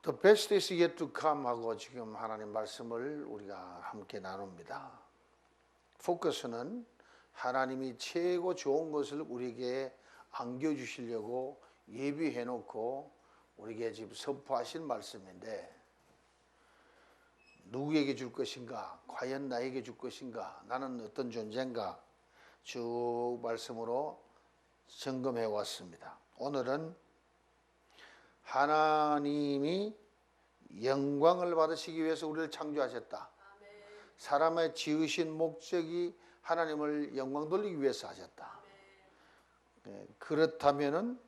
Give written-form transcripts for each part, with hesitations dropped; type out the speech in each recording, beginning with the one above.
The best is yet to come 하고 지금 하나님 말씀을 우리가 함께 나눕니다. 포커스는 하나님이 최고 좋은 것을 우리에게 안겨주시려고 예비해 놓고 우리에게 지금 선포하신 말씀인데, 누구에게 줄 것인가? 과연 나에게 줄 것인가? 나는 어떤 존재인가? 쭉 말씀으로 점검해 왔습니다. 오늘은 하나님이 영광을 받으시기 위해서 우리를 창조하셨다. 사람의 지으신 목적이 하나님을 영광 돌리기 위해서 하셨다. 그렇다면은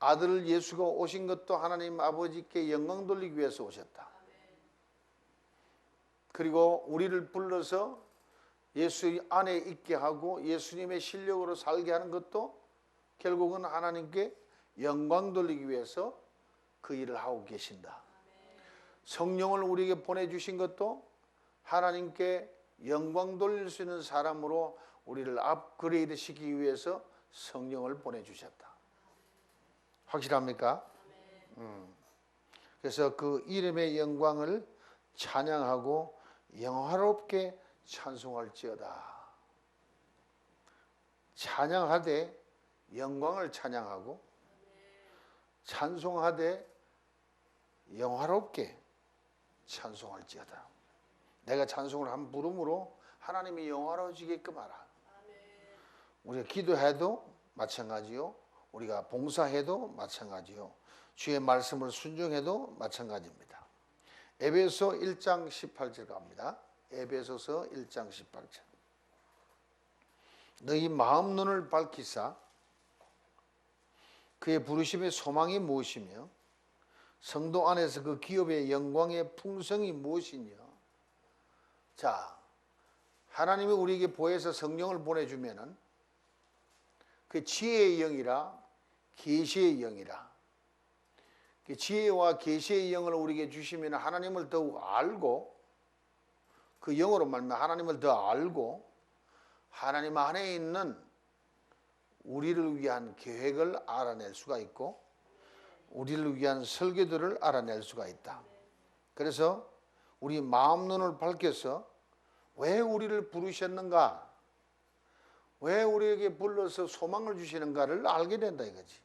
아들 예수가 오신 것도 하나님 아버지께 영광 돌리기 위해서 오셨다. 그리고 우리를 불러서 예수 안에 있게 하고 예수님의 실력으로 살게 하는 것도 결국은 하나님께 영광 돌리기 위해서 그 일을 하고 계신다. 성령을 우리에게 보내주신 것도 하나님께 영광 돌릴 수 있는 사람으로 우리를 업그레이드 시키기 위해서 성령을 보내주셨다. 확실합니까? 그래서 그 이름의 영광을 찬양하고 영화롭게 찬송할지어다. 찬양하되 영광을 찬양하고 찬송하되 영화롭게 찬송할지어다. 내가 찬송을 한 부름으로 하나님이 영화로워지게끔 하라. 우리가 기도해도 마찬가지요, 우리가 봉사해도 마찬가지요, 주의 말씀을 순종해도 마찬가지입니다. 에베소 1장 18절 갑니다. 에베소서 1장 18절. 너희 마음 눈을 밝히사 그의 부르심의 소망이 무엇이며 성도 안에서 그 기업의 영광의 풍성이 무엇이냐. 자, 하나님이 우리에게 보혜사 성령을 보내주면은 그 지혜의 영이라 계시의 영이라, 그 지혜와 계시의 영을 우리에게 주시면 하나님을 더욱 알고, 그 영으로 말하면 하나님을 더 알고 하나님 안에 있는 우리를 위한 계획을 알아낼 수가 있고 우리를 위한 설계도를 알아낼 수가 있다. 그래서 우리 마음 눈을 밝혀서 왜 우리를 부르셨는가, 왜 우리에게 불러서 소망을 주시는가를 알게 된다 이거지.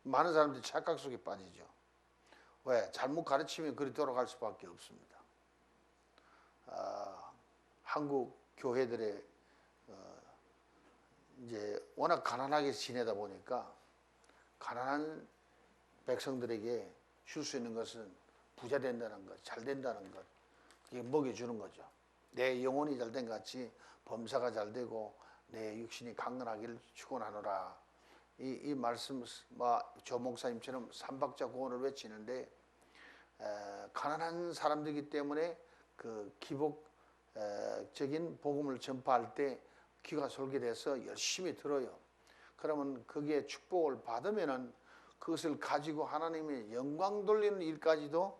많은 사람들이 착각 속에 빠지죠. 왜? 잘못 가르치면 그리 돌아갈 수밖에 없습니다. 한국 교회들의 이제 워낙 가난하게 지내다 보니까 가난한 백성들에게 줄 수 있는 것은 부자 된다는 것, 잘 된다는 것, 그게 먹여주는 거죠. 내 영혼이 잘 된 같이 범사가 잘 되고 내 육신이 강건하기를 축원하노라. 이 말씀, 조 목사님처럼 삼박자 구원을 외치는데 가난한 사람들이기 때문에 그 기복적인 복음을 전파할 때 귀가 솔깃해서 열심히 들어요. 그러면 거기에 축복을 받으면은 그것을 가지고 하나님의 영광 돌리는 일까지도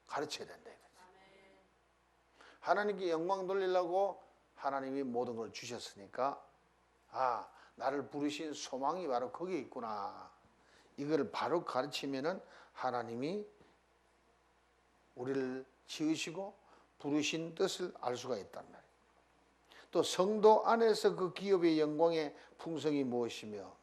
가르쳐야 된다. 하나님께 영광 돌리려고 하나님이 모든 걸 주셨으니까, 아, 나를 부르신 소망이 바로 거기에 있구나. 이걸 바로 가르치면은 하나님이 우리를 지으시고 부르신 뜻을 알 수가 있단 말이에요. 또 성도 안에서 그 기업의 영광의 풍성이 무엇이며,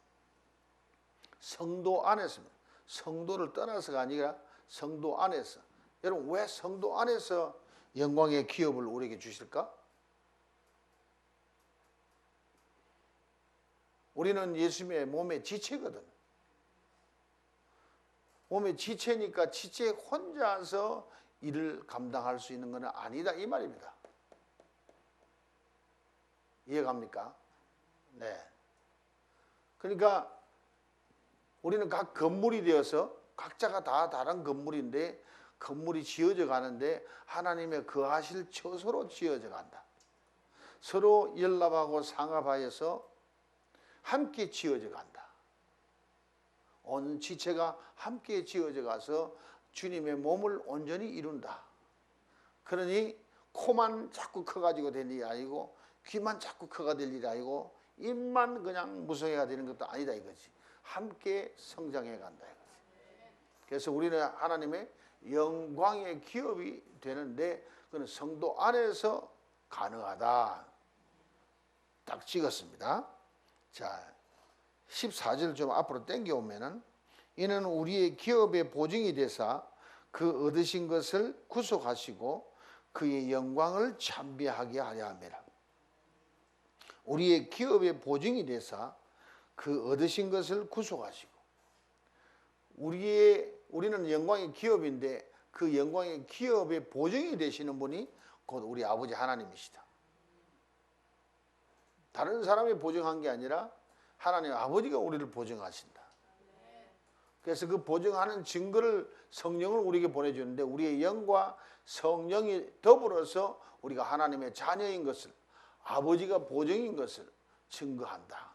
성도 안에서, 성도를 떠나서가 아니라 성도 안에서. 여러분, 왜 성도 안에서 영광의 기업을 우리에게 주실까? 우리는 예수님의 몸의 지체거든. 몸의 지체니까 지체 혼자서 일을 감당할 수 있는 것은 아니다 이 말입니다. 이해갑니까? 네. 그러니까 우리는 각 건물이 되어서 각자가 다 다른 건물인데 건물이 지어져 가는데 하나님의 거하실 처소로 지어져 간다. 서로 연합하고 상합하여서 함께 지어져 간다. 온 지체가 함께 지어져 가서 주님의 몸을 온전히 이룬다. 그러니 코만 자꾸 커가지고 될 일이 아니고 귀만 자꾸 커가 될 일이 아니고 입만 그냥 무성해가 되는 것도 아니다 이거지. 함께 성장해 간다 이거지. 그래서 우리는 하나님의 영광의 기업이 되는데 그는 성도 안에서 가능하다. 딱 찍었습니다. 자, 14절 좀 앞으로 당겨오면은 이는 우리의 기업의 보증이 되사 그 얻으신 것을 구속하시고 그의 영광을 찬미하게 하려 함이라. 우리의 기업의 보증이 되사 그 얻으신 것을 구속하시고 우리는 영광의 기업인데 그 영광의 기업의 보증이 되시는 분이 곧 우리 아버지 하나님이시다. 다른 사람이 보증한 게 아니라 하나님 아버지가 우리를 보증하신다. 그래서 그 보증하는 증거를 성령을 우리에게 보내주는데 우리의 영과 성령이 더불어서 우리가 하나님의 자녀인 것을 아버지가 보증인 것을 증거한다.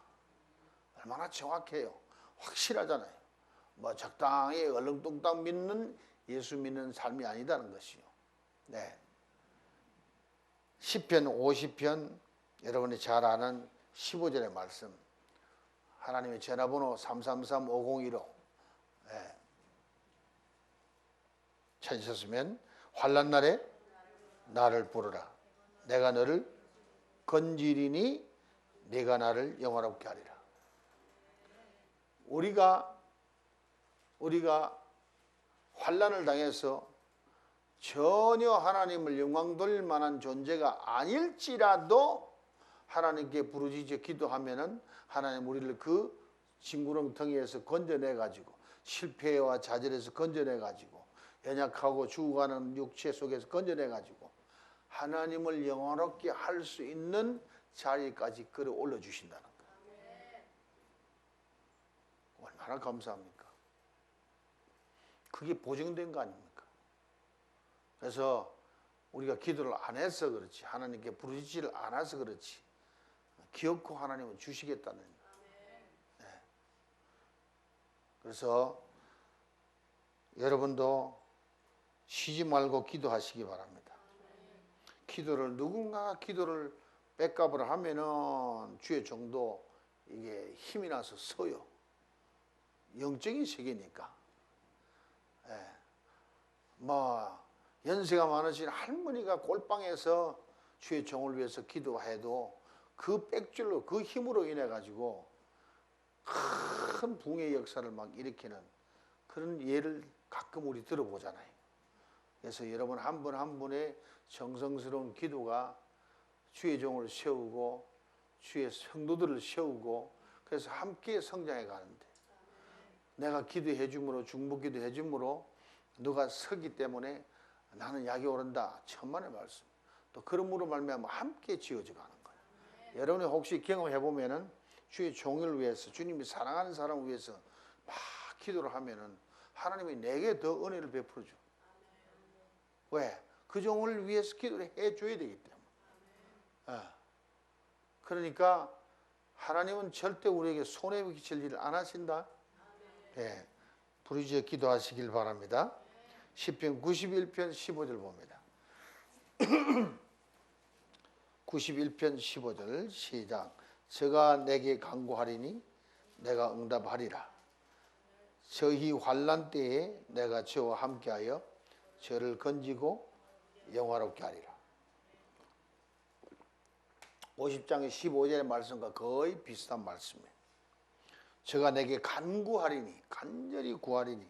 얼마나 정확해요. 확실하잖아요. 뭐 적당히 얼렁뚱땅 믿는 예수 믿는 삶이 아니다는 것이요. 네. 시편 50편 여러분이 잘 아는 15절의 말씀. 하나님의 전화번호 333-5015 네. 찾으셨으면 환난 날에 나를 부르라. 내가 너를 건지리니 네가 나를 영화롭게 하리라. 우리가 환난을 당해서 전혀 하나님을 영광 돌릴 만한 존재가 아닐지라도 하나님께 부르짖어 기도하면은 하나님 우리를 그 징구렁텅이에서 건져내 가지고 실패와 좌절에서 건져내 가지고 연약하고 죽어가는 육체 속에서 건져내 가지고 하나님을 영원롭게 할 수 있는 자리까지 끌어올려 주신다는 거예요. 얼마나 감사합니까? 그게 보증된 거 아닙니까? 그래서 우리가 기도를 안 해서 그렇지 하나님께 부르짖지를 않아서 그렇지 기어코 하나님은 주시겠다는 네. 그래서 여러분도 쉬지 말고 기도하시기 바랍니다. 누군가 기도를 백업을 하면은 주의 정도 이게 힘이 나서 서요. 영적인 세계니까. 예. 뭐 연세가 많으신 할머니가 골방에서 주의 종을 위해서 기도해도 그 백줄로 그 힘으로 인해 가지고 큰 붕의 역사를 막 일으키는 그런 예를 가끔 우리 들어보잖아요. 그래서 여러분 한 분 한 분의 정성스러운 기도가 주의 종을 세우고 주의 성도들을 세우고 그래서 함께 성장해 가는데 내가 기도해 줌으로 중보 기도해 줌으로 누가 서기 때문에 나는 약이 오른다. 천만의 말씀. 또 그러므로 말미암아 함께 지어져 가는 거예요. 여러분이 혹시 경험해 보면은 주의 종을 위해서 주님이 사랑하는 사람을 위해서 막 기도를 하면은 하나님이 내게 더 은혜를 베풀어 줘. 왜? 그 종을 위해서 기도를 해 줘야 되기 때문에. 그러니까 하나님은 절대 우리에게 손해 끼칠 일을 안 하신다. 예. 부르짖어 기도하시길 바랍니다. 시편 91편 15절 봅니다. 91편 15절 시작. 저가 내게 간구하리니 내가 응답하리라. 저희 환난 때에 내가 저와 함께하여 저를 건지고 영화롭게 하리라. 50장의 15절의 말씀과 거의 비슷한 말씀이에요. 저가 내게 간구하리니 간절히 구하리니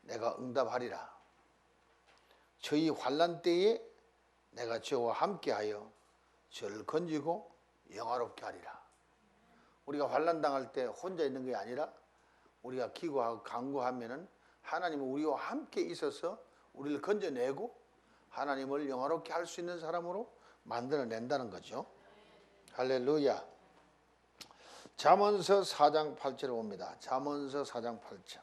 내가 응답하리라. 저희 환난 때에 내가 저와 함께하여 저를 건지고 영화롭게 하리라. 우리가 환난 당할 때 혼자 있는 게 아니라 우리가 기도하고 간구하면은 하나님은 우리와 함께 있어서 우리를 건져내고 하나님을 영화롭게 할 수 있는 사람으로 만들어낸다는 거죠. 할렐루야. 잠언서 4장 8절을 봅니다. 잠언서 4장 8절.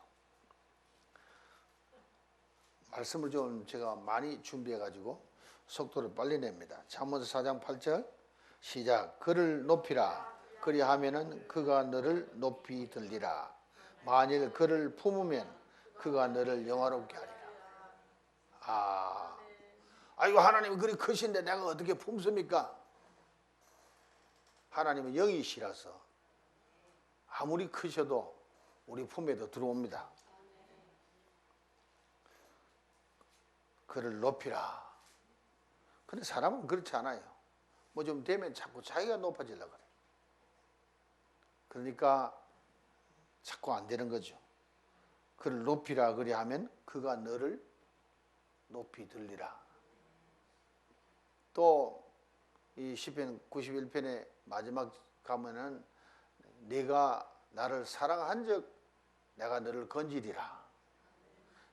말씀을 좀 제가 많이 준비해 가지고 속도를 빨리 냅니다. 잠언서 4장 8절 시작. 그를 높이라. 그리하면은 그가 너를 높이 들리라. 만일 그를 품으면 그가 너를 영화롭게 하리라. 아이고 하나님이 그리 크신데 내가 어떻게 품습니까? 하나님은 영이시라서 아무리 크셔도 우리 품에도 들어옵니다. 그를 높이라. 근데 사람은 그렇지 않아요. 뭐 좀 되면 자꾸 자기가 높아지려고 그래. 그러니까 자꾸 안 되는 거죠. 그를 높이라 그리 하면 그가 너를 높이 들리라. 또 이 시편 91편의 마지막 가면은 네가 나를 사랑한즉 내가 너를 건지리라.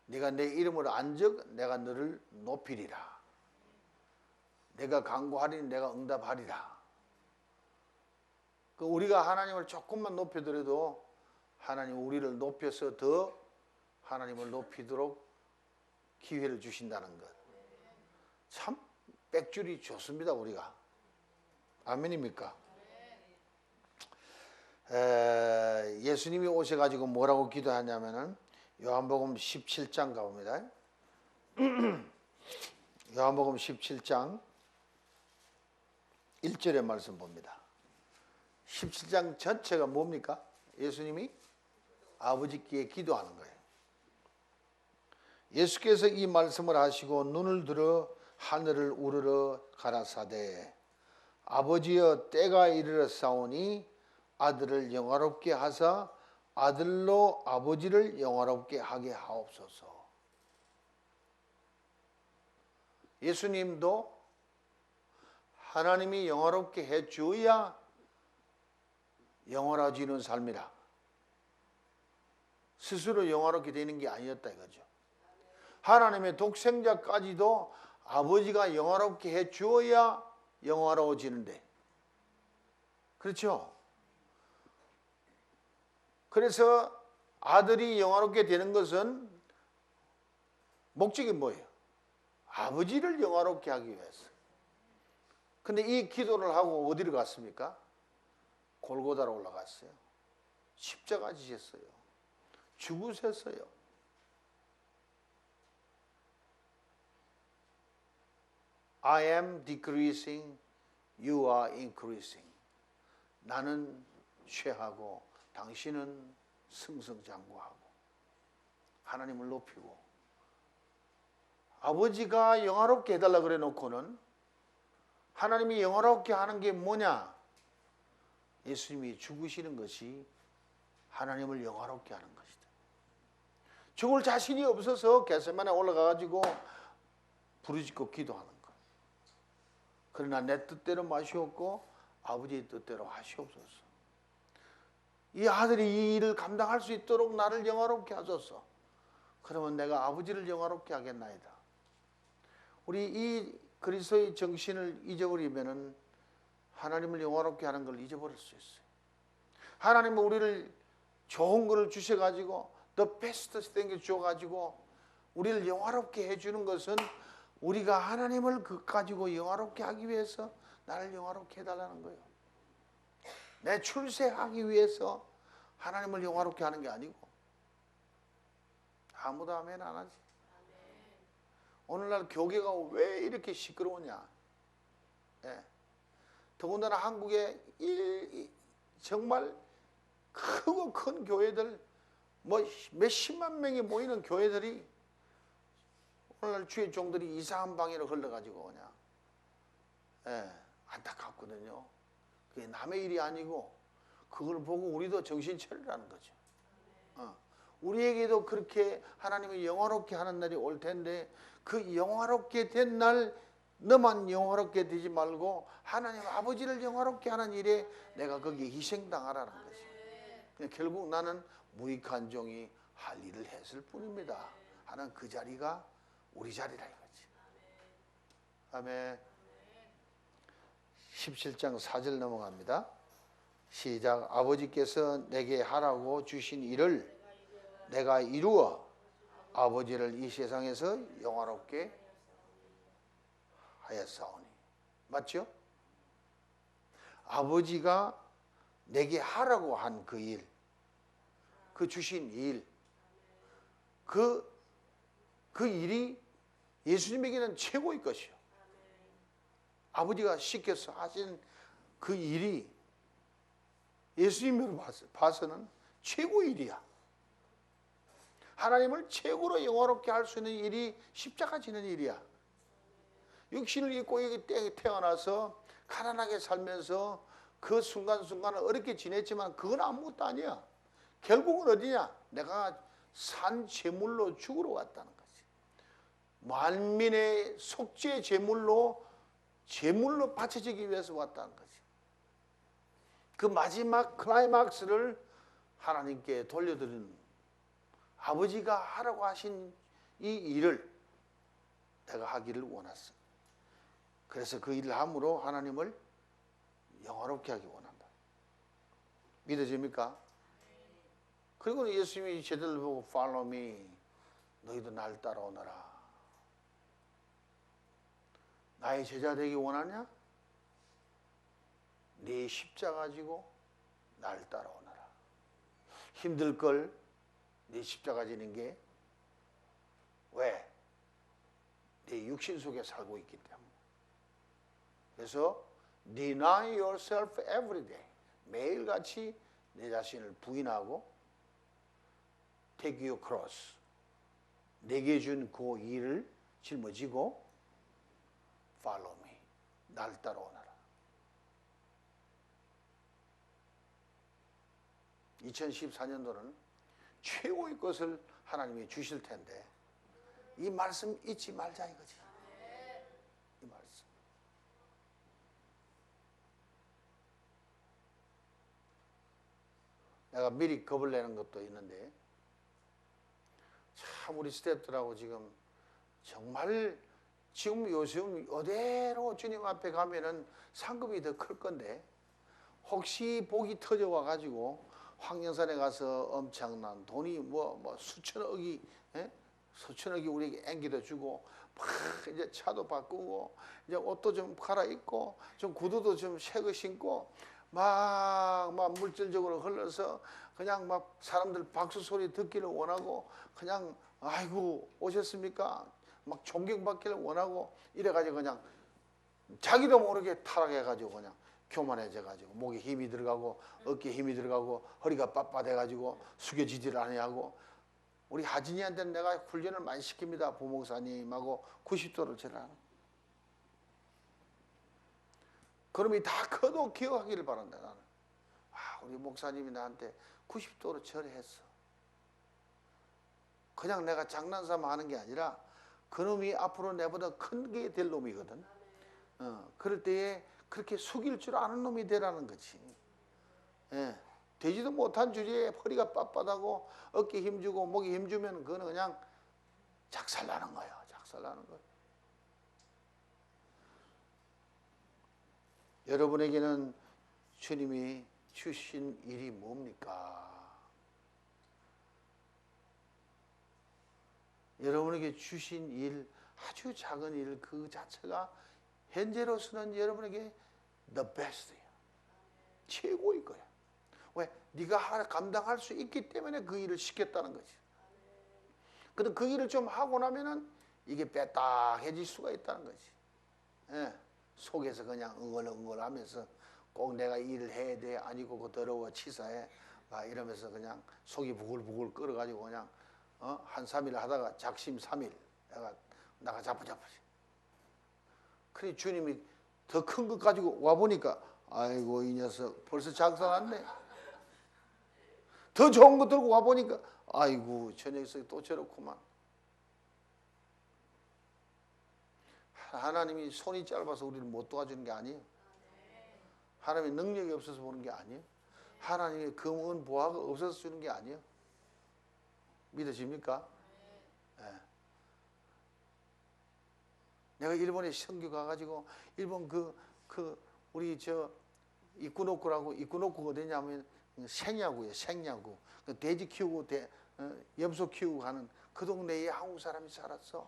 네가 내 이름을 안즉 내가 너를 높이리라. 내가 간구하리니 내가 응답하리라. 그 우리가 하나님을 조금만 높여더라도 하나님 우리를 높여서 더 하나님을 높이도록 기회를 주신다는 것. 참 빽줄이 좋습니다, 우리가. 아멘입니까? 예수님이 오셔가지고 뭐라고 기도하냐면은 요한복음 17장 가봅니다. 요한복음 17장 1절의 말씀 봅니다. 17장 전체가 뭡니까? 예수님이 아버지께 기도하는 거예요. 예수께서 이 말씀을 하시고 눈을 들어 하늘을 우러러 가라사대 아버지여 때가 이르렀사오니 아들을 영화롭게 하사 아들로 아버지를 영화롭게 하게 하옵소서. 예수님도 하나님이 영화롭게 해줘야 영원해지는 삶이라. 스스로 영화롭게 되는 게 아니었다 이거죠. 하나님의 독생자까지도 아버지가 영화롭게 해주어야 영화로워지는데, 그렇죠? 그래서 아들이 영화롭게 되는 것은 목적이 뭐예요? 아버지를 영화롭게 하기 위해서. 근데 이 기도를 하고 어디로 갔습니까? 골고다로 올라갔어요. 십자가 지셨어요. 죽으셨어요. I am decreasing, you are increasing. 나는 취하고 당신은 승승장구하고 하나님을 높이고. 아버지가 영화롭게 해달라 그래 놓고는 하나님이 영화롭게 하는 게 뭐냐? 예수님이 죽으시는 것이 하나님을 영화롭게 하는 것이다. 죽을 자신이 없어서 겟세마네 올라가가지고 부르짖고 기도하는 것. 그러나 내 뜻대로 마시옵고 아버지의 뜻대로 하시옵소서. 이 아들이 이 일을 감당할 수 있도록 나를 영화롭게 하소서. 그러면 내가 아버지를 영화롭게 하겠나이다. 우리 이 그리스도의 정신을 잊어버리면은 하나님을 영화롭게 하는 걸 잊어버릴 수 있어요. 하나님은 우리를 좋은 것을 주셔가지고 the best thing 주어가지고 우리를 영화롭게 해주는 것은 우리가 하나님을 가지고 영화롭게 하기 위해서 나를 영화롭게 해달라는 거예요. 내 출세하기 위해서 하나님을 영화롭게 하는 게 아니고. 아무도 아멘 안 하지. 오늘날 교계가 왜 이렇게 시끄러우냐. 예. 더군다나 한국에 정말 크고 큰 교회들, 뭐 몇십만 명이 모이는 교회들이 오늘날 주의 종들이 이상한 방향으로 흘러가지고 그냥, 예, 안타깝거든요. 그게 남의 일이 아니고 그걸 보고 우리도 정신 차리라는 거죠. 우리에게도 그렇게 하나님이 영화롭게 하는 날이 올 텐데 그 영화롭게 된 날 너만 영화롭게 되지 말고 하나님 아버지를 영화롭게 하는 일에 내가 거기에 희생당하라는 거죠. 결국 나는 무익한 종이 할 일을 했을 뿐입니다 하는 그 자리가 우리 자리라 이거지. 아멘. 17장 4절 넘어갑니다. 시작. 아버지께서 내게 하라고 주신 일을 내가 이루어 아버지를 이 세상에서 영화롭게 하였사오니. 맞죠? 아버지가 내게 하라고 한 그 일, 그 주신 일, 그 일이 예수님에게는 최고의 것이요. 아버지가 시켜서 하신 그 일이 예수님으로 봐서는 최고의 일이야. 하나님을 최고로 영화롭게 할 수 있는 일이 십자가 지는 일이야. 육신을 입고 여기 땅에 태어나서 가난하게 살면서 그 순간순간을 어렵게 지냈지만 그건 아무것도 아니야. 결국은 어디냐? 내가 산 제물로 죽으러 왔다는 거지. 만민의 속죄 제물로 바쳐지기 위해서 왔다는 거지. 그 마지막 클라이막스를 하나님께 돌려드리는, 아버지가 하라고 하신 이 일을 내가 하기를 원했어. 그래서 그 일을 함으로 하나님을 영화롭게 하기 원한다. 믿어집니까? 그리고 예수님이 제자들 보고 Follow me, 너희도 날 따라오너라. 나의 제자 되기 원하냐? 네 십자가 지고 날 따라오너라. 힘들 걸 네 십자가 지는 게 왜? 네 육신 속에 살고 있기 때문에. 그래서 deny yourself every day. 매일같이 내 자신을 부인하고 take your cross. 내게 준 그 일을 짊어지고 follow me. 날 따라오너라. 2014년도는 최고의 것을 하나님이 주실 텐데 이 말씀 잊지 말자 이거지. 이 말씀. 내가 미리 겁을 내는 것도 있는데 참 우리 스태프들하고 지금 정말 지금 요즘 이대로 주님 앞에 가면은 상급이 더 클 건데 혹시 복이 터져 와가지고 황령산에 가서 엄청난 돈이 뭐 수천억이 우리에게 앵기도 주고 막 이제 차도 바꾸고 이제 옷도 좀 갈아입고 좀 구두도 좀 새 거 신고 막 물질적으로 흘러서 그냥 막 사람들 박수 소리 듣기를 원하고 그냥 아이고 오셨습니까? 막 존경받기를 원하고 이래가지고 그냥 자기도 모르게 타락해가지고 그냥 교만해져가지고 목에 힘이 들어가고 어깨에 힘이 들어가고 허리가 빳빳해가지고 숙여지지를 아니하고 우리 하진이한테는 내가 훈련을 많이 시킵니다. 부목사님하고 90도를 절하는. 그놈이 다 커도 기억하기를 바란다. 나는 우리 목사님이 나한테 90도로 절했어. 그냥 내가 장난삼아 하는 게 아니라 그놈이 앞으로 내보다 큰 게 될 놈이거든. 그럴 때에 그렇게 숙일 줄 아는 놈이 되라는 거지. 되지도 못한 주제에 허리가 빳빳하고 어깨 힘주고 목에 힘주면 그거는 그냥 작살나는 거예요. 작살나는 거예요. 여러분에게는 주님이 주신 일이 뭡니까? 여러분에게 주신 일, 아주 작은 일 그 자체가 현재로서는 여러분에게 the best예요. 최고일 거야. 왜? 네가 감당할 수 있기 때문에 그 일을 시켰다는 거지. 근데 그 일을 좀 하고 나면은 이게 빼딱해질 수가 있다는 거지. 속에서 그냥 응얼응얼 하면서 꼭 내가 일을 해야 돼. 아니고 그 더러워 치사해. 막 이러면서 그냥 속이 부글부글 끓어가지고 그냥 한 3일 하다가 작심 3일 나가 자쁘자쁘지. 그래 주님이 더 큰 것 가지고 와보니까 아이고 이 녀석 벌써 작살났네. 더 좋은 거 들고 와보니까 아이고 저 녀석이 또 저렇구만. 하나님이 손이 짧아서 우리를 못 도와주는 게 아니에요. 하나님의 능력이 없어서 보는 게 아니에요. 하나님의 금은 보화가 없어서 주는 게 아니에요. 믿으십니까? 네. 내가 일본에 선교 가가지고 일본 우리 이쿠노쿠라고 이쿠노쿠가 어디냐면 생야구예요. 생야구. 돼지 키우고 염소 키우고 가는 그 동네에 한국 사람이 살았어.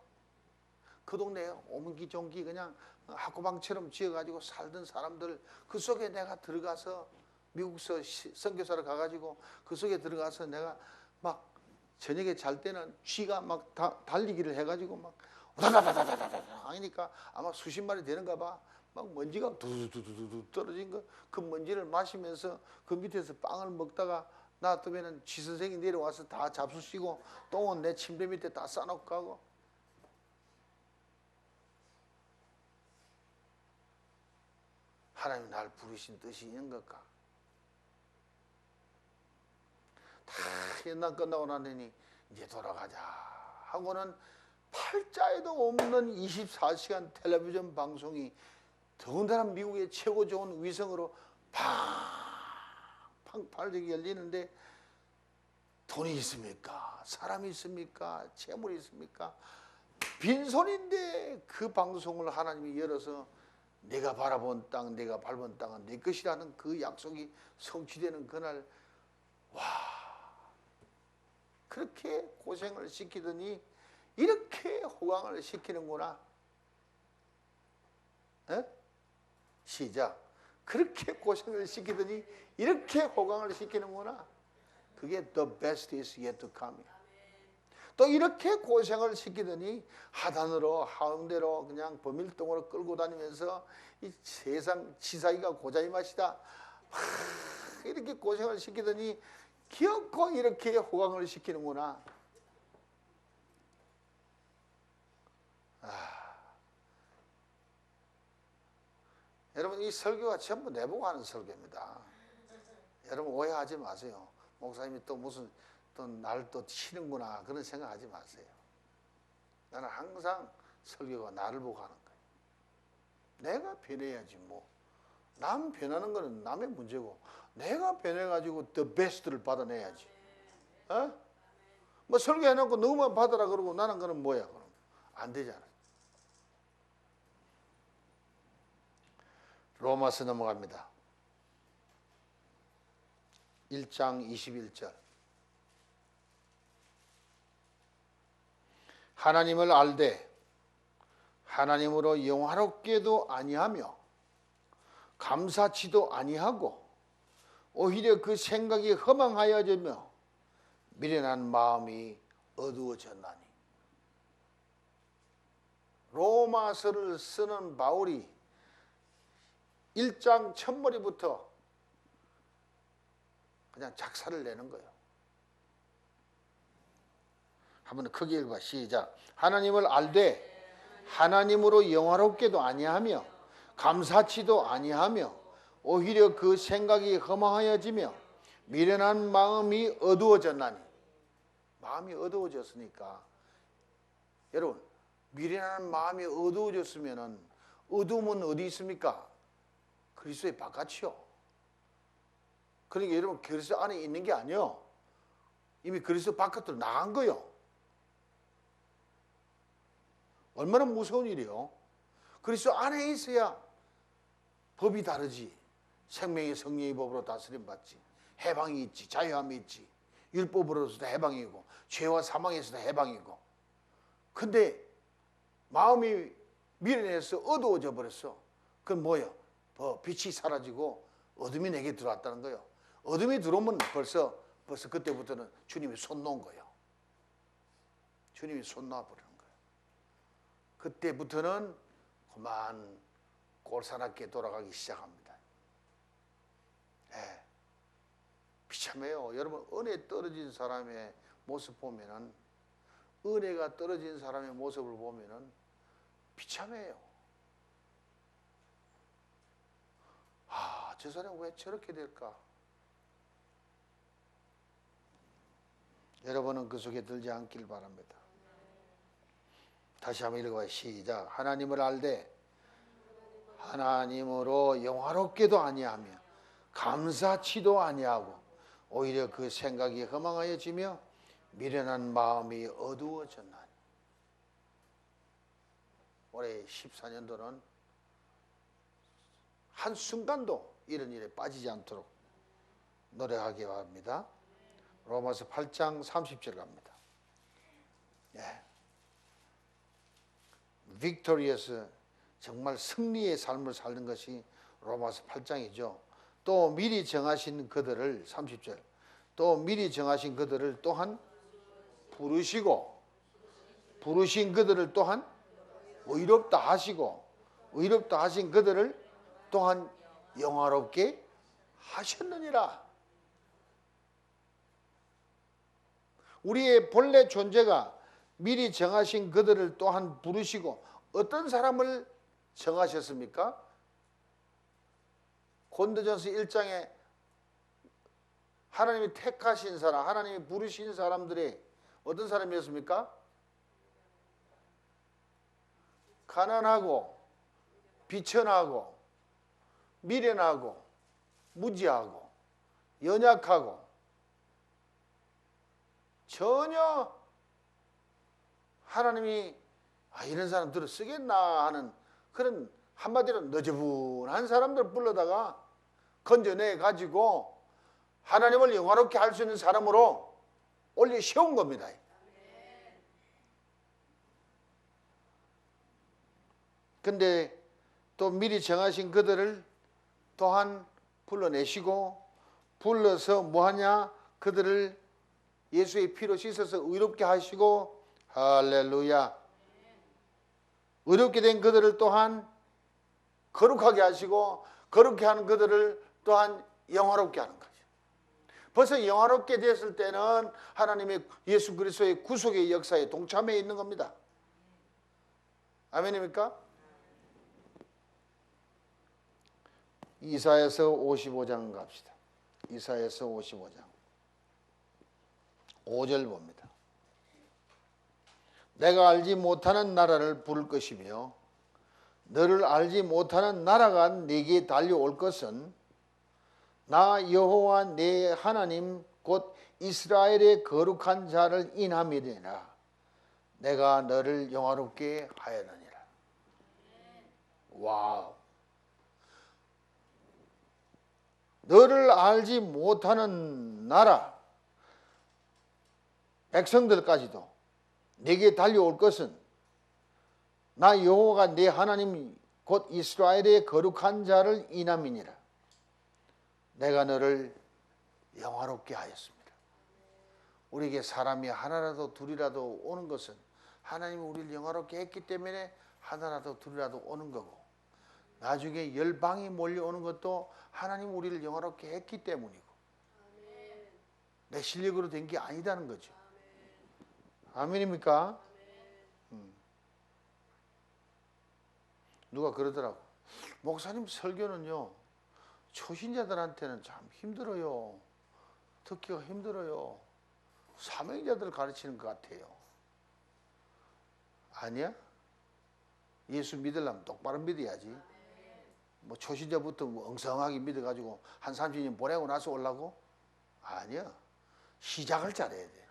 그 동네에 옹기종기 그냥 학구방처럼 지어가지고 살던 사람들 그 속에 내가 들어가서 미국서 선교사를 가가지고 그 속에 들어가서 내가 막 저녁에 잘 때는 쥐가 막 달리기를 해가지고 막 우다다다다다다다 하니까 아마 수십 마리 되는가 봐. 막 먼지가 두두두두 떨어진 거 그 먼지를 마시면서 그 밑에서 빵을 먹다가 놔두면은 지 선생이 내려와서 다 잡수시고 똥은 내 침대 밑에 다 싸놓고 가고. 하나님 날 부르신 뜻이 있는 걸까? 다 연단 끝나고 나니 이제 돌아가자 하고는 팔자에도 없는 24시간 텔레비전 방송이 더군다나 미국의 최고 좋은 위성으로 팡팡 열리는데 돈이 있습니까? 사람이 있습니까? 재물이 있습니까? 빈손인데 그 방송을 하나님이 열어서 내가 바라본 땅, 내가 밟은 땅은 내 것이라는 그 약속이 성취되는 그날, 와, 그렇게 고생을 시키더니 이렇게 호강을 시키는구나. 에? 시작. 그렇게 고생을 시키더니 이렇게 호강을 시키는구나. 그게 the best is yet to come. 또 이렇게 고생을 시키더니 하단으로 하운데로 그냥 범일동으로 끌고 다니면서 이 세상 치사기가 고자의 맛이다. 이렇게 고생을 시키더니 기어코 이렇게 호강을 시키는구나. 여러분, 이 설교가 전부 내보고 하는 설교입니다. 여러분 오해하지 마세요. 목사님이 또 무슨 또 날 또 치는구나 그런 생각하지 마세요. 나는 항상 설교가 나를 보고 하는 거예요. 내가 변해야지 뭐. 남 변하는 거는 남의 문제고 내가 변해가지고 the best를 받아내야지. 어? 뭐 설교해놓고 너만 받아라 그러고 나는 그럼 뭐야 그럼 안 되잖아. 로마서 넘어갑니다. 1장 21절. 하나님을 알되 하나님으로 영화롭게도 아니하며 감사치도 아니하고 오히려 그 생각이 허망하여지며 미련한 마음이 어두워졌나니. 로마서를 쓰는 바울이 1장 첫머리부터 그냥 작사를 내는 거예요. 한번 크게 읽어봐. 시작. 하나님을 알되 하나님으로 영화롭게도 아니하며 감사치도 아니하며 오히려 그 생각이 허망하여지며 미련한 마음이 어두워졌나니. 마음이 어두워졌으니까 여러분 미련한 마음이 어두워졌으면은 어두움은 어디 있습니까? 그리스도의 바깥이요. 그러니까 여러분 그리스도 안에 있는 게 아니요. 이미 그리스도 바깥으로 나간 거요. 얼마나 무서운 일이요. 그리스도 안에 있어야 법이 다르지. 생명의 성령의 법으로 다스림 받지. 해방이 있지. 자유함이 있지. 율법으로서도 해방이고 죄와 사망에서도 해방이고. 근데 마음이 미련해서 어두워져 버렸어. 그건 뭐예요? 빛이 사라지고 어둠이 내게 들어왔다는 거예요. 어둠이 들어오면 벌써 그때부터는 주님이 손 놓은 거예요. 주님이 손 놔버리는 거예요. 그때부터는 그만 꼴사납게 돌아가기 시작합니다. 네. 비참해요. 여러분 은혜 떨어진 사람의 모습 보면은 은혜가 떨어진 사람의 모습을 보면은 비참해요. 저 사람 왜 저렇게 될까? 여러분은 그 속에 들지 않길 바랍니다. 다시 한번 읽어봐요. 시작. 하나님을 알되 하나님으로 영화롭게도 아니하며 감사치도 아니하고 오히려 그 생각이 허망하여지며 미련한 마음이 어두워졌나니. 올해 14년도는 한순간도 이런 일에 빠지지 않도록 노력하기 바랍니다. 로마서 8장 30절 갑니다. 네. 빅토리어스 정말 승리의 삶을 사는 것이 로마서 8장이죠. 또 미리 정하신 그들을 30절. 또 미리 정하신 그들을 또한 부르시고 부르신 그들을 또한 의롭다 하시고 의롭다 하신 그들을 또한 영화롭게 하셨느니라. 우리의 본래 존재가 미리 정하신 그들을 또한 부르시고 어떤 사람을 정하셨습니까? 고린도전서 1장에 하나님이 택하신 사람, 하나님이 부르신 사람들이 어떤 사람이었습니까? 가난하고 비천하고 미련하고 무지하고 연약하고 전혀 하나님이 이런 사람들을 쓰겠나 하는 그런 한마디로 너저분한 사람들 불러다가 건져내 가지고 하나님을 영화롭게 할 수 있는 사람으로 올려 세운 겁니다. 근데 또 미리 정하신 그들을 또한 불러내시고 불러서 뭐하냐? 그들을 예수의 피로 씻어서 의롭게 하시고 할렐루야. 의롭게 된 그들을 또한 거룩하게 하시고 거룩게 하는 그들을 또한 영화롭게 하는 거죠. 벌써 영화롭게 됐을 때는 하나님의 예수 그리스도의 구속의 역사에 동참해 있는 겁니다. 아멘입니까? 이사야서 55장 갑시다. 이사야서 55장 5절 봅니다. 내가 알지 못하는 나라를 부를 것이며 너를 알지 못하는 나라가 네게 달려올 것은 나 여호와 네 하나님 곧 이스라엘의 거룩한 자를 인함이니라. 내가 너를 영화롭게 하였느니라. 와우. 너를 알지 못하는 나라 백성들까지도 네게 달려올 것은 나 여호와가 네 하나님 곧 이스라엘의 거룩한 자를 인함이니라. 내가 너를 영화롭게 하였습니다. 우리에게 사람이 하나라도 둘이라도 오는 것은 하나님이 우리를 영화롭게 했기 때문에 하나라도 둘이라도 오는 거고, 나중에 열방이 몰려오는 것도 하나님 우리를 영화롭게 했기 때문이고, 내 실력으로 된 게 아니다는 거죠. 아멘입니까? 누가 그러더라고. 목사님 설교는요 초신자들한테는 참 힘들어요. 듣기가 힘들어요. 사명자들을 가르치는 것 같아요. 아니야? 예수 믿으려면 똑바로 믿어야지. 뭐 초신자부터 뭐 엉성하게 믿어가지고 한 30년 보내고 나서 오려고? 아니야. 시작을 잘해야 돼.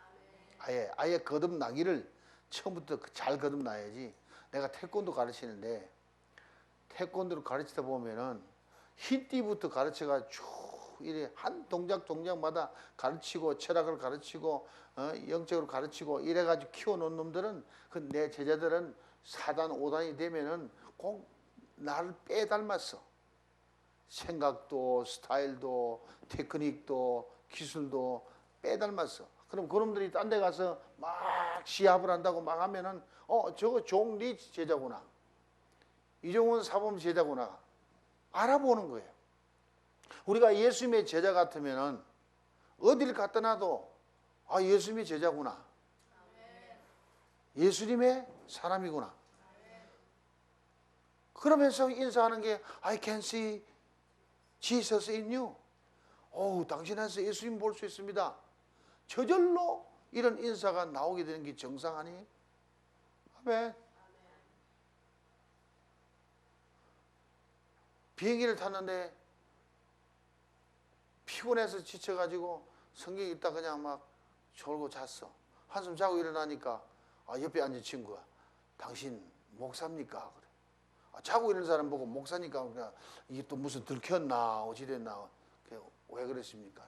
아예 거듭나기를 처음부터 잘 거듭나야지. 내가 태권도 가르치는데 태권도를 가르치다 보면은 흰띠부터 가르쳐가 쭉 이래 한 동작마다 가르치고 철학을 가르치고 영적으로 가르치고 이래가지고 키워놓은 놈들은 그 내 제자들은 4단 5단이 되면은 꼭 나를 빼닮았어. 생각도 스타일도 테크닉도 기술도 빼닮았어. 그럼 그놈들이 딴 데 가서 막 시합을 한다고 막 하면은 저거 종리 제자구나, 이종훈 사범 제자구나 알아보는 거예요. 우리가 예수님의 제자 같으면은 어딜 갖다 놔도 예수님의 제자구나, 예수님의 사람이구나. 그러면서 인사하는 게 I can see Jesus in you. 당신 안에서 예수님 볼 수 있습니다. 저절로 이런 인사가 나오게 되는 게 정상 아니에요? 아멘. 비행기를 탔는데 피곤해서 지쳐가지고 성경 읽다 그냥 막 졸고 잤어. 한숨 자고 일어나니까 옆에 앉은 친구가 당신 목사입니까? 그래. 자고 있는 사람 보고 목사니까 그냥 이게 또 무슨 들켰나 어찌됐나 왜 그랬습니까?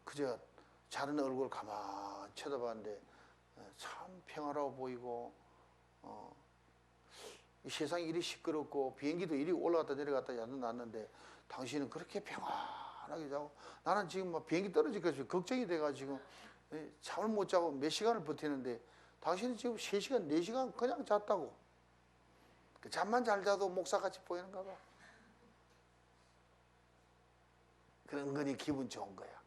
그저 자는 얼굴 가만히 쳐다봤는데 참 평화로워 보이고 이 세상이 이리 시끄럽고 비행기도 이리 올라갔다 내려갔다 났는데 당신은 그렇게 평안하게 자고, 나는 지금 막 비행기 떨어질까 걱정이 돼가지고 잠을 못 자고 몇 시간을 버티는데 당신은 지금 3시간 4시간 그냥 잤다고. 잠만 잘 자도 목사같이 보이는가 봐. 그런 거니 기분 좋은 거야.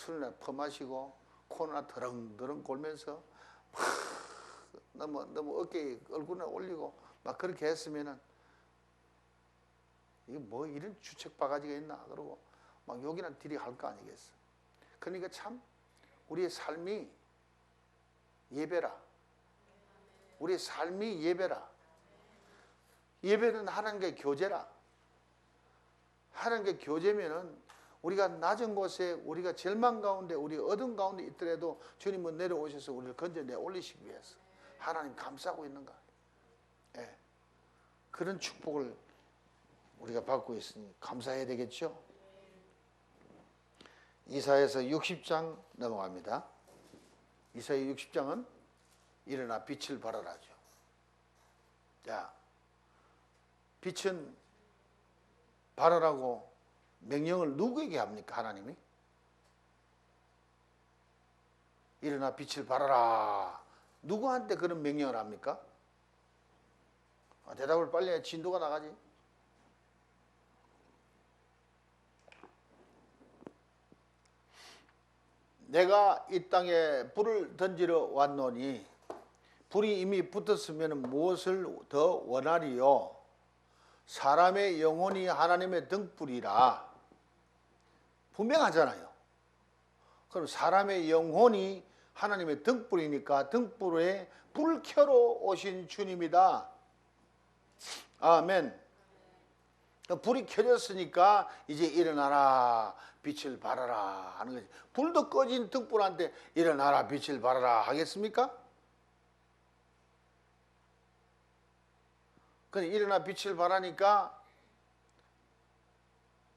술이나 퍼마시고 코나 더렁더렁 골면서 막 너무 어깨에 얼굴에 올리고 막 그렇게 했으면은 이게 뭐 이런 주책 바가지가 있나 그러고 막 욕이나 딜이 할 거 아니겠어. 그러니까 참 우리의 삶이 예배라. 우리의 삶이 예배라. 예배는 하나님과의 교제라. 하나님과의 교제면은 우리가 낮은 곳에 우리가 절망 가운데 우리 어둠 가운데 있더라도 주님은 내려오셔서 우리를 건져내 올리시기 위해서 하나님 감싸고 있는 거예요. 예. 그런 축복을 우리가 받고 있으니 감사해야 되겠죠. 이사야서 60장 넘어갑니다. 이사야 60장은 일어나 빛을 발하라죠. 자, 빛은 발하라고 명령을 누구에게 합니까? 하나님이? 일어나 빛을 발하라. 누구한테 그런 명령을 합니까? 대답을 빨리 해. 진도가 나가지. 내가 이 땅에 불을 던지러 왔노니 불이 이미 붙었으면 무엇을 더 원하리요? 사람의 영혼이 하나님의 등불이라. 분명하잖아요. 그럼 사람의 영혼이 하나님의 등불이니까 등불에 불 켜러 오신 주님이다. 아멘. 불이 켜졌으니까 이제 일어나라 빛을 발하라 하는 거지. 불도 꺼진 등불한테 일어나라 빛을 발하라 하겠습니까? 근데 일어나 빛을 발하니까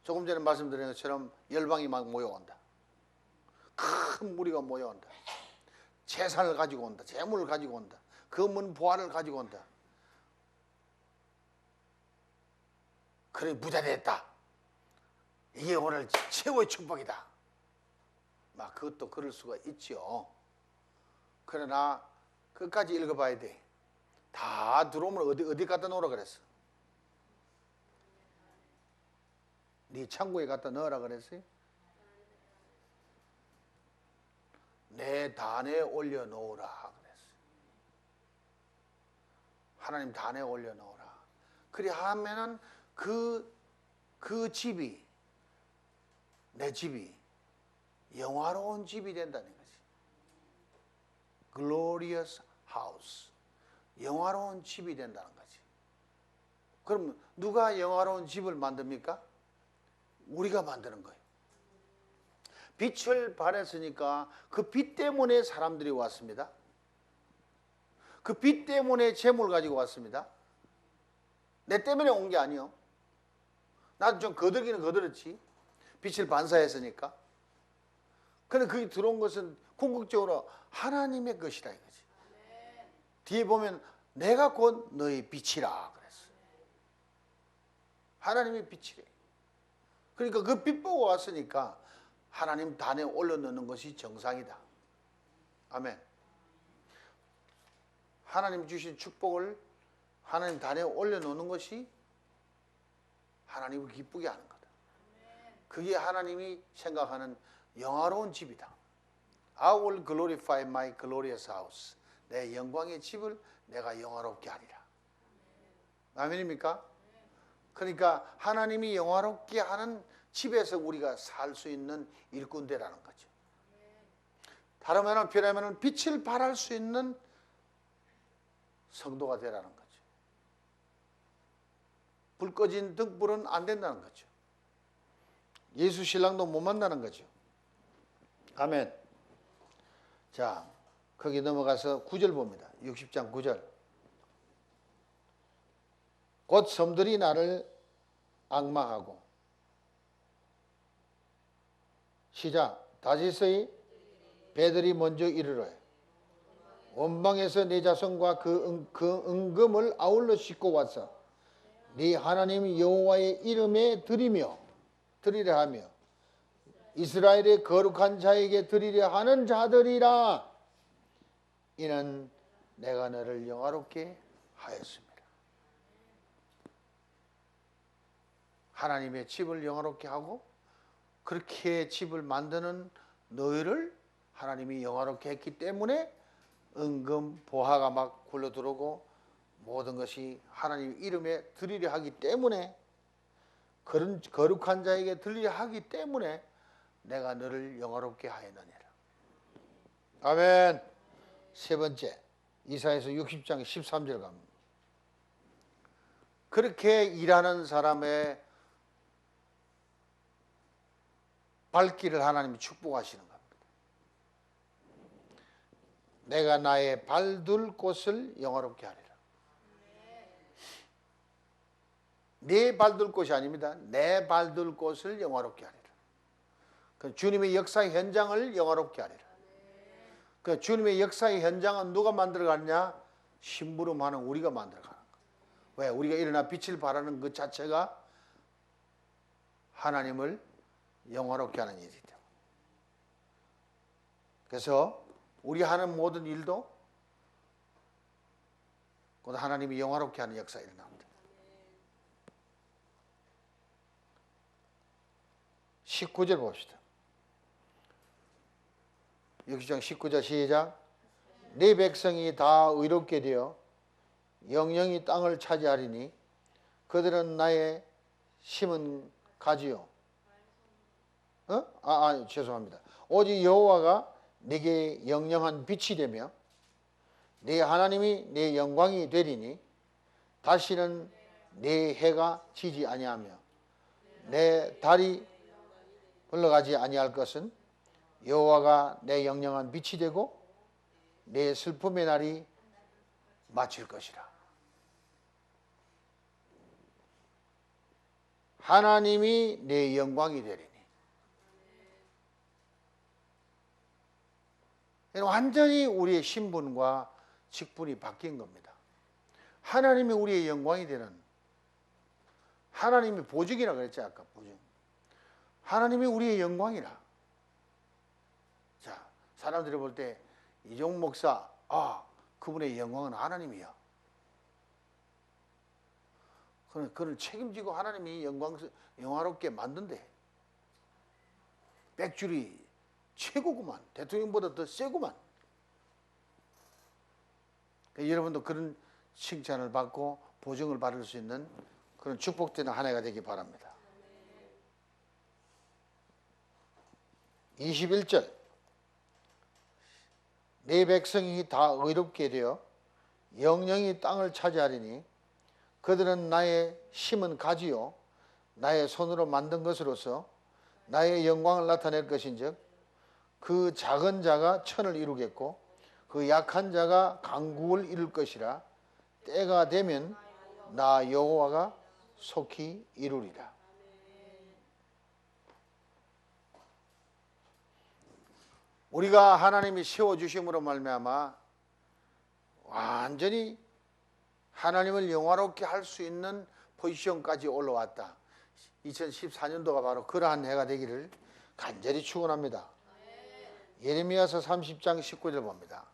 조금 전에 말씀드린 것처럼 열방이 막 모여온다. 큰 무리가 모여온다. 재산을 가지고 온다. 재물을 가지고 온다. 금은 보화를 가지고 온다. 그래 부자 됐다. 이게 오늘 최고의 축복이다. 막 그것도 그럴 수가 있죠. 그러나 끝까지 읽어봐야 돼. 다 들어오면 어디 갖다 놓으라 그랬어? 네 창고에 갖다 넣으라 그랬어요? 내 단에 올려놓으라 그랬어요. 하나님 단에 올려놓으라. 그리 하면은 그 집이 내 집이 영화로운 집이 된다는 거지. Glorious house. 영화로운 집이 된다는 거지. 그럼 누가 영화로운 집을 만듭니까? 우리가 만드는 거예요. 빛을 발했으니까 그 빛 때문에 사람들이 왔습니다. 그 빛 때문에 재물 가지고 왔습니다. 내 때문에 온 게 아니요. 나도 좀 거들기는 거들었지. 빛을 반사했으니까. 그런데 그게 들어온 것은 궁극적으로 하나님의 것이다 이거지. 뒤에 보면 내가 곧 너의 빛이라 그랬어. 하나님의 빛이래. 그러니까 그 빛 보고 왔으니까 하나님 단에 올려놓는 것이 정상이다. 아멘. 하나님 주신 축복을 하나님 단에 올려놓는 것이 하나님을 기쁘게 하는 거다. 그게 하나님이 생각하는 영화로운 집이다. I will glorify my glorious house. 내 영광의 집을 내가 영화롭게 하리라. 아멘입니까? 그러니까 하나님이 영화롭게 하는 집에서 우리가 살 수 있는 일꾼되라는 거죠. 다른 말로 표현하면 빛을 발할 수 있는 성도가 되라는 거죠. 불 꺼진 등불은 안 된다는 거죠. 예수 신랑도 못 만나는 거죠. 아멘. 자, 거기 넘어가서 9절 봅니다. 60장 9절. 곧 섬들이 나를 악마하고 시작. 다윗의 배들이 먼저 이르러 원방에서 내 자손과 그 은금을 아울러 싣고 왔어. 네 하나님 여호와의 이름에 드리려 하며 이스라엘의 거룩한 자에게 드리려 하는 자들이라. 이는 내가 너를 영화롭게 하였습니다. 하나님의 집을 영화롭게 하고 그렇게 집을 만드는 너희를 하나님이 영화롭게 했기 때문에 은금 보화가 막 굴러들어오고 모든 것이 하나님 이름에 드리려 하기 때문에, 그런 거룩한 자에게 드리려 하기 때문에 내가 너를 영화롭게 하였느니라. 아멘. 세 번째, 이사야서 60장 13절 갑니다. 그렇게 일하는 사람의 발길을 하나님이 축복하시는 겁니다. 내가 나의 발둘 곳을 영화롭게 하리라. 내 발둘 곳이 아닙니다. 내 발둘 곳을 영화롭게 하리라. 그 주님의 역사의 현장을 영화롭게 하리라. 그 주님의 역사의 현장은 누가 만들어가느냐? 심부름하는 우리가 만들어가는 거예요. 왜? 우리가 일어나 빛을 발하는 그 자체가 하나님을 영화롭게 하는 일이죠. 그래서 우리 하는 모든 일도 곧 하나님이 영화롭게 하는 역사가 일어납니다. 19절 봅시다. 60장 19절 시작. 네 백성이 다 의롭게 되어 영영이 땅을 차지하리니 그들은 나의 심은 가지요. 죄송합니다. 오직 여호와가 네게 영영한 빛이 되며 네 하나님이 네 영광이 되리니 다시는 네 해가 지지 아니하며 내 달이 흘러가지 아니할 것은 여호와가 내 영영한 빛이 되고 내 슬픔의 날이 마칠 것이라. 하나님이 내 영광이 되리니. 완전히 우리의 신분과 직분이 바뀐 겁니다. 하나님이 우리의 영광이 되는, 하나님이 보증이라 그랬지 아까. 보증. 하나님이 우리의 영광이라. 자, 사람들이 볼 때 이종 목사, 그분의 영광은 하나님이야. 그를 책임지고 하나님이 영화롭게 만든대. 백줄이 최고구만. 대통령보다 더 세구만. 그러니까 여러분도 그런 칭찬을 받고 보증을 받을 수 있는 그런 축복되는 한 해가 되기 바랍니다. 21절. 내 백성이 다 의롭게 되어 영영이 땅을 차지하리니 그들은 나의 심은 가지요 나의 손으로 만든 것으로서 나의 영광을 나타낼 것인즉 그 작은 자가 천을 이루겠고 그 약한 자가 강국을 이룰 것이라. 때가 되면 나 여호와가 속히 이루리라. 우리가 하나님이 세워주심으로 말미암아 완전히 하나님을 영화롭게 할 수 있는 포지션까지 올라왔다. 2014년도가 바로 그러한 해가 되기를 간절히 축원합니다. 예레미야서 30장 19절 봅니다.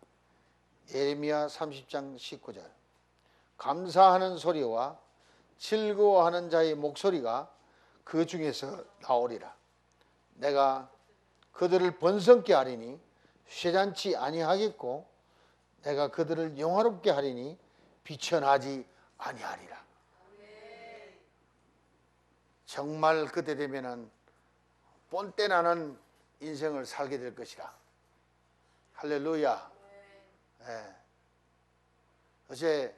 예레미야 30장 19절. 감사하는 소리와 즐거워하는 자의 목소리가 그 중에서 나오리라. 내가 그들을 번성케 하리니 쇠잔치 아니하겠고 내가 그들을 영화롭게 하리니 비천하지 아니하리라. 정말 그때 되면은 본때 나는 인생을 살게 될 것이라. 할렐루야. 예. 어제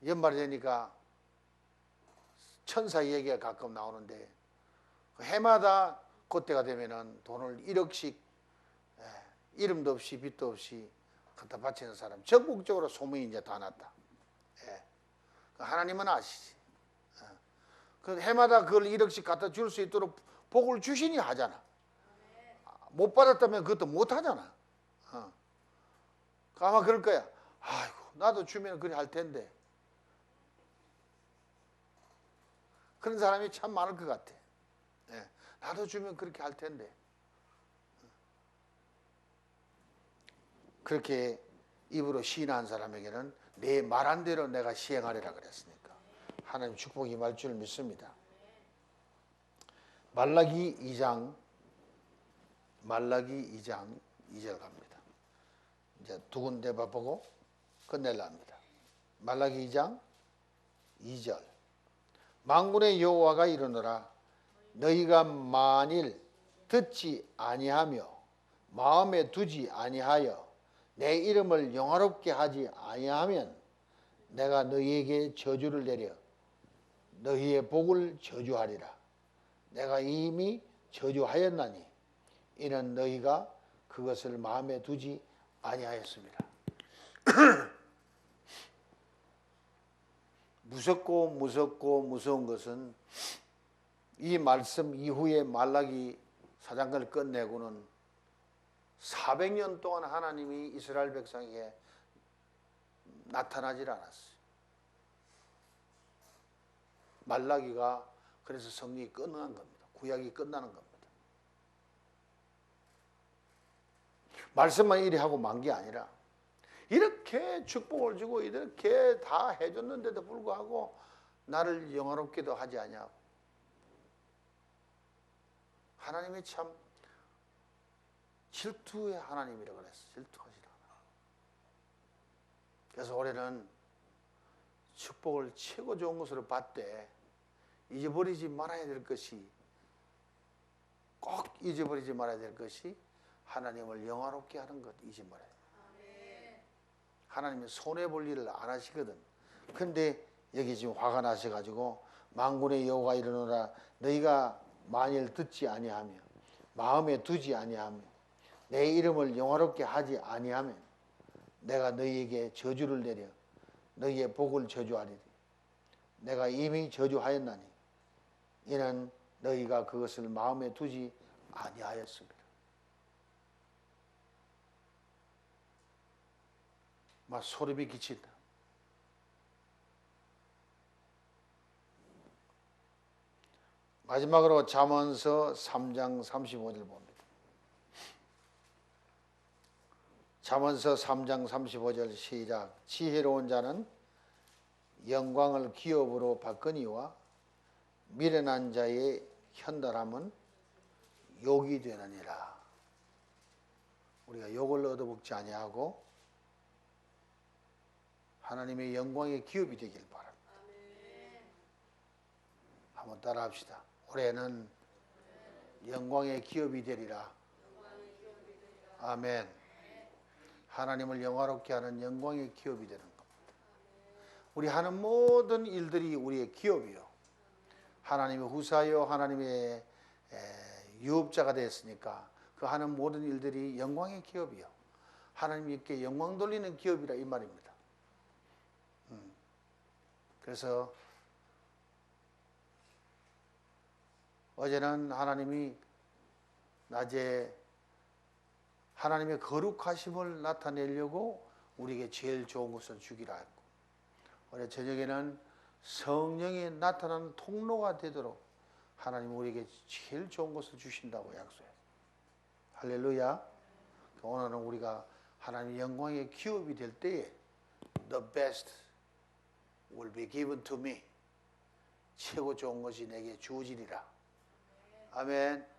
연말이 되니까 천사 얘기가 가끔 나오는데 해마다 그때가 되면은 돈을 1억씩 이름도 없이 빚도 없이 갖다 바치는 사람 전국적으로 소문이 이제 다 났다. 하나님은 아시지. 그 해마다 그걸 1억씩 갖다 줄 수 있도록 복을 주시니 하잖아. 못 받았다면 그것도 못 하잖아. 아마 그럴 거야. 아이고 나도 주면 그리 할 텐데. 그런 사람이 참 많을 것 같아. 나도 주면 그렇게 할 텐데. 그렇게 입으로 시인한 사람에게는 내 말한 대로 내가 시행하리라 그랬으니까 하나님 축복이 임할 줄 믿습니다. 말라기 2장 말라기 2장 2절 갑니다. 이제 두 군데 보고 끝낼라 합니다. 말라기 2장 2절. 만군의 여호와가 이르노라. 너희가 만일 듣지 아니하며 마음에 두지 아니하여 내 이름을 영화롭게 하지 아니하면 내가 너희에게 저주를 내려 너희의 복을 저주하리라. 내가 이미 저주하였나니 이는 너희가 그것을 마음에 두지 아니하였습니다. 무섭고 무서운 것은 이 말씀 이후에 말라기 4장을 끝내고는 400년 동안 하나님이 이스라엘 백성에게 나타나질 않았어요. 말라기가 그래서 성경이 끝난 겁니다. 구약이 끝나는 겁니다. 말씀만 이리 하고 만 게 아니라 이렇게 축복을 주고 이렇게 다 해줬는데도 불구하고 나를 영화롭게도 하지 아니하고 하나님이 참 질투의 하나님이라고 그랬어요. 질투하시는 하나님. 그래서 올해는 축복을 최고 좋은 것으로 받되 잊어버리지 말아야 될 것이 꼭 잊어버리지 말아야 될 것이 하나님을 영화롭게 하는 것 잊지 말아야 돼요. 하나님이 손해볼 일을 안 하시거든. 근데 여기 지금 화가 나셔가지고 만군의 여호와가 이르노라. 너희가 만일 듣지 아니하며 마음에 두지 아니하며 내 이름을 영화롭게 하지 아니하면 내가 너희에게 저주를 내려 너희의 복을 저주하리니 내가 이미 저주하였나니 이는 너희가 그것을 마음에 두지 아니하였습니다. 막 소름이 끼친다. 마지막으로 잠언서 3장 35절 봅니다. 잠언서 3장 35절 시작. 지혜로운 자는 영광을 기업으로 바꾸니와 미련한 자의 현달함은 욕이 되느니라. 우리가 욕을 얻어먹지 아니하고 하나님의 영광의 기업이 되길 바랍니다. 한번 따라 합시다. 올해는 영광의 기업이 되리라. 아멘. 하나님을 영화롭게 하는 영광의 기업이 되는 겁니다. 우리 하는 모든 일들이 우리의 기업이요. 하나님의 후사요, 하나님의 유업자가 됐으니까 그 하는 모든 일들이 영광의 기업이요. 하나님께 영광 돌리는 기업이라 이 말입니다. 그래서 어제는 하나님이 낮에 하나님의 거룩하심을 나타내려고 우리에게 제일 좋은 것을 주기로 했고, 오늘 저녁에는 성령이 나타나는 통로가 되도록 하나님 우리에게 제일 좋은 것을 주신다고 약속해요. 할렐루야. 오늘은 우리가 하나님의 영광의 기업이 될 때에 The best will be given to me. 최고 좋은 것이 내게 주어지리라. 아멘.